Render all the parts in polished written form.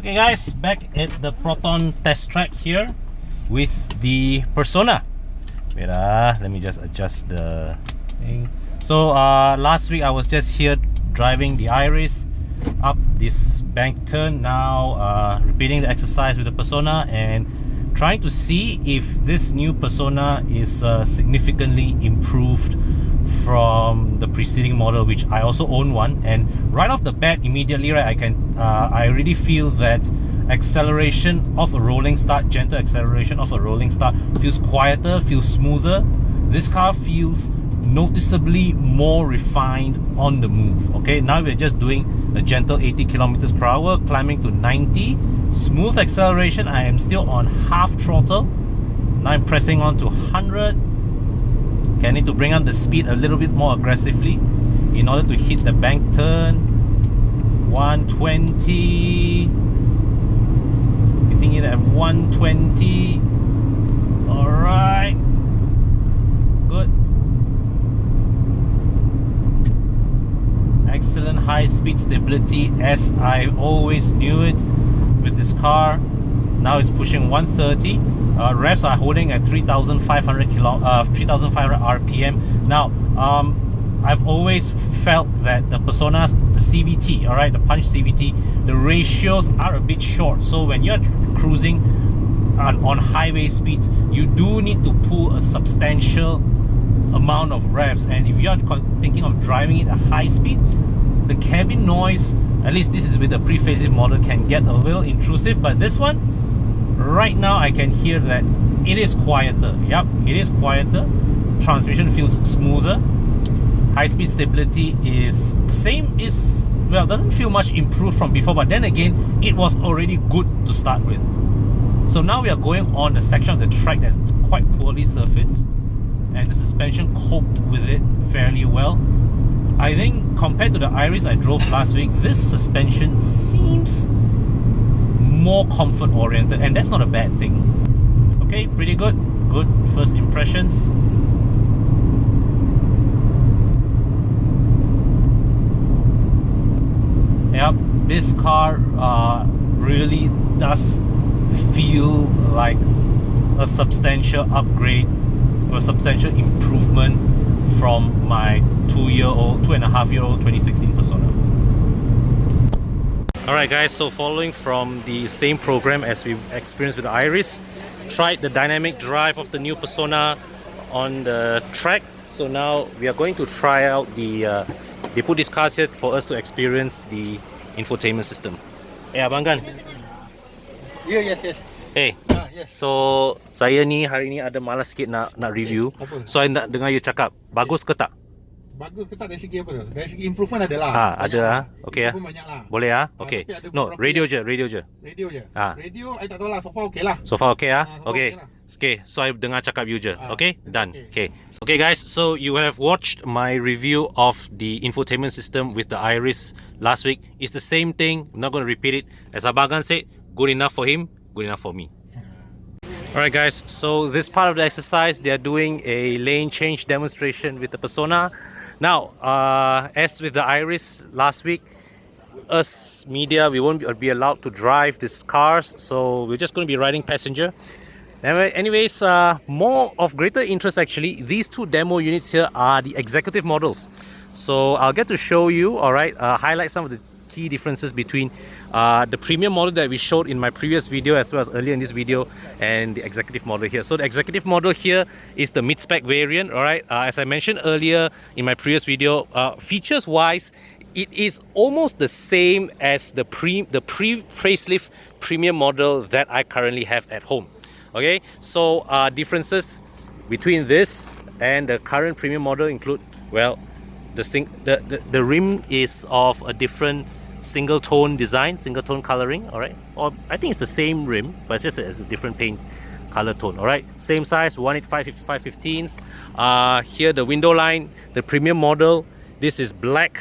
Okay guys, back at the Proton test track here with the Persona. Wait, let me just adjust the thing. So last week I was just here driving the Iriz up this bank turn. Now repeating the exercise with the Persona and trying to see if this new Persona is significantly improved from the preceding model, which I also own one. And right off the bat, immediately, right, I really feel that acceleration of a rolling start, gentle acceleration of a rolling start, feels quieter, feels smoother. This car feels noticeably more refined on the move. Okay, now we're just doing a gentle 80 kilometers per hour, climbing to 90. Smooth acceleration. I am still on half throttle. Now I'm pressing on to 100. Okay, I need to bring up the speed a little bit more aggressively in order to hit the bank turn. 120. Hitting it at 120. Alright. Good. Excellent high speed stability, as I always knew it with this car. Now it's pushing 130. Revs are holding at 3,500 RPM. Now, I've always felt that the Personas, the CVT, alright, the punch CVT, the ratios are a bit short. So when you're cruising on highway speeds, you do need to pull a substantial amount of revs. And if you're thinking of driving it at high speed, the cabin noise, at least this is with the pre-facelift model, can get a little intrusive. But this one, right now I can hear that it is quieter. Yep, it is quieter. Transmission feels smoother. High speed stability is same, is, well, doesn't feel much improved from before, but then again, it was already good to start with. So now we are going on a section of the track that's quite poorly surfaced, and the suspension coped with it fairly well. I think compared to the Iriz I drove last week, this suspension seems more comfort oriented, and that's not a bad thing. Okay, pretty good. Good first impressions. Yep, this car really does feel like a substantial upgrade or a substantial improvement from my 2.5-year-old 2016 Persona. Alright guys, so following from the same program as we've experienced with the Iriz, tried the dynamic drive of the new Persona on the track. So now we are going to try out the they put these cars here for us to experience the infotainment system. Hey Abang Gan. Yeah, yes. Hey, yes. so saya ni hari ni ada malas sikit nak review. So I nak dengar you cakap, bagus ke tak? Bagus ke tak dari segi apa tu? Dari segi improvement ada lah. Ada lah. Okey lah. Banyak lah. Boleh lah. Okey. No, radio je. Radio je. Radio I tak tahu lah, so far okey lah. So far okey lah. Okay. Okay, so I dengar cakap you je. Okay, done. Okay. Okay guys, so you have watched my review of the infotainment system with the Iriz last week. It's the same thing. I'm not going to repeat it. As Abang Gan said, good enough for him, good enough for me. Alright guys, so this part of the exercise, they are doing a lane change demonstration with the Persona. Now, as with the Iriz last week, us media, we won't be allowed to drive these cars, so we're just going to be riding passenger. Anyways, more of greater interest actually, these two demo units here are the executive models. So I'll get to show you, alright, highlight some of the key differences between the premium model that we showed in my previous video as well as earlier in this video and the executive model here. So the executive model here is the mid-spec variant, alright. As I mentioned earlier in my previous video, features wise it is almost the same as the pre-facelift premium model that I currently have at home. Okay, so differences between this and the current premium model include, well, the rim is of a different single tone design, single tone coloring, alright, or I think it's the same rim, but it's just a different paint color tone, alright. Same size, 185/55/15s. Here the window line, the premium model, this is black.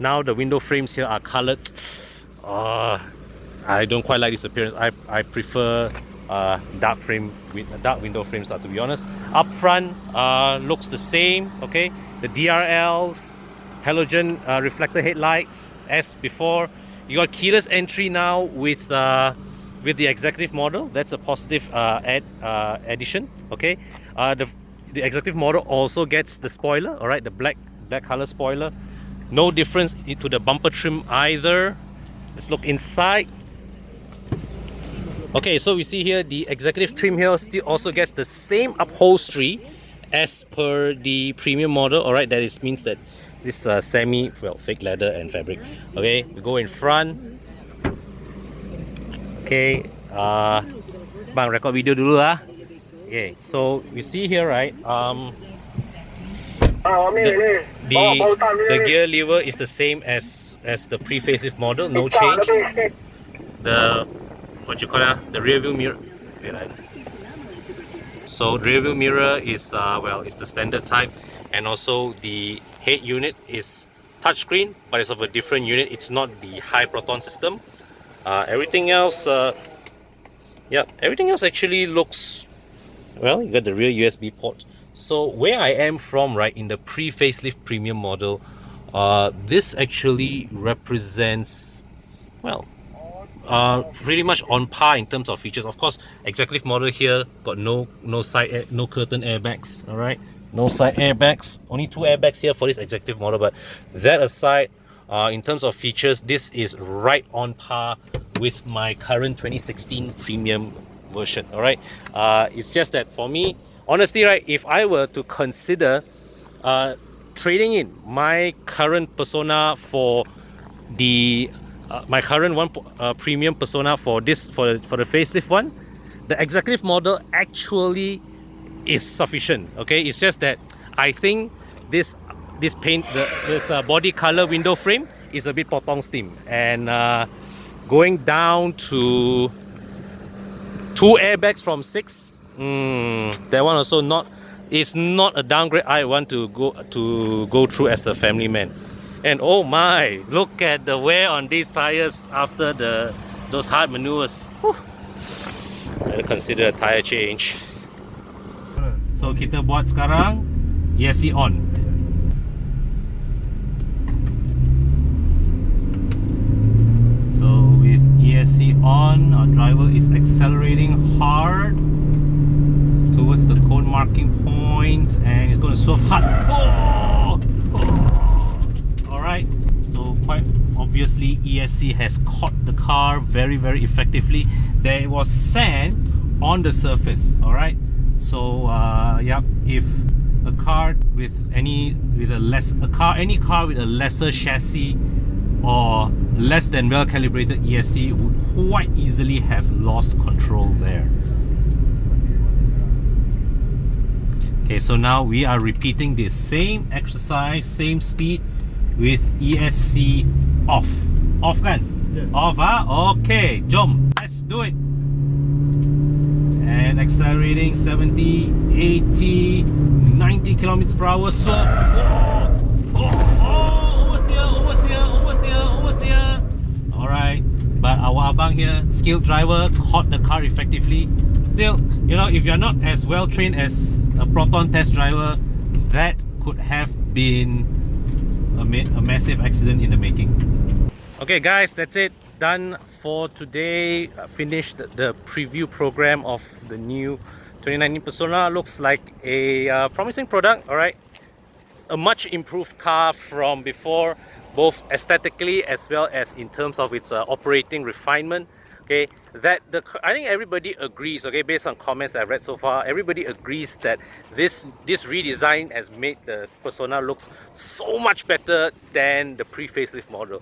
Now the window frames here are colored. I don't quite like this appearance. I prefer dark window frames, to be honest. Up front looks the same, okay. The DRLs, halogen reflector headlights as before. You got keyless entry now with the executive model. That's a positive addition. Okay, the executive model also gets the spoiler. All right, the black color spoiler. No difference to the bumper trim either. Let's look inside. Okay, so we see here the executive trim here still also gets the same upholstery as per the premium model. All right, that means that this fake leather and fabric. Okay, we go in front. Okay, bang, record video dulu lah. Okay, so you see here, right? The gear lever is the same as the pre-facelift model, no change. The the rear view mirror. So the rear view mirror is it's the standard type, and also the head unit is touchscreen, but it's of a different unit. It's not the high Proton system. Everything else, everything else actually looks well. You got the rear USB port. So where I am from, right, in the pre-facelift premium model, this actually represents, well, pretty much on par in terms of features. Of course, executive model here got no curtain airbags. All right, no side airbags. Only 2 airbags here for this executive model. But that aside, in terms of features, this is right on par with my current 2016 premium version. All right, it's just that for me, honestly, right, if I were to consider trading in my current Persona for the my current premium Persona for the facelift one, the executive model actually is sufficient. Okay, it's just that I think this body color window frame is a bit potong steam, and going down to 2 airbags from 6, that one also is not a downgrade I want to go through as a family man. And oh my, look at the wear on these tires after those hard maneuvers. Better consider a tire change. So kita buat sekarang ESC on. So with ESC on, our driver is accelerating hard towards the cone marking points, and he's going to swerve hard. Alright, so quite obviously ESC has caught the car very any there was sand on the surface. Alright, so if a car with any car with a lesser chassis or less than well calibrated ESC would quite easily have lost control there. Okay, so now we are repeating the same exercise, same speed with ESC off. Off kan? Yeah. Off, huh? Okay, jom, let's do it. And accelerating 70, 80, 90 kilometers per hour. So, oversteer. Alright, but our abang here, skilled driver, caught the car effectively. Still, you know, if you're not as well trained as a Proton test driver, that could have been a massive accident in the making. Okay guys, that's it, done for today. Finished the preview program of the new 2019 Persona. Looks like a promising product. Alright, it's a much improved car from before, both aesthetically as well as in terms of its operating refinement. Okay, I think everybody agrees, okay, based on comments I've read so far, everybody agrees that this redesign has made the Persona looks so much better than the pre-facelift model.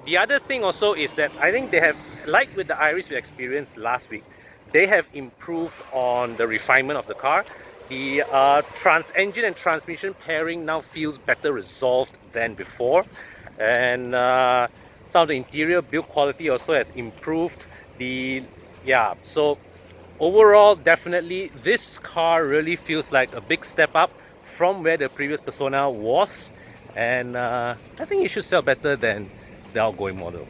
The other thing also is that I think they have, like with the Iriz we experienced last week, they have improved on the refinement of the car. The engine and transmission pairing now feels better resolved than before, and some of the interior build quality also has improved. So overall, definitely this car really feels like a big step up from where the previous Persona was, and I think it should sell better than the outgoing model.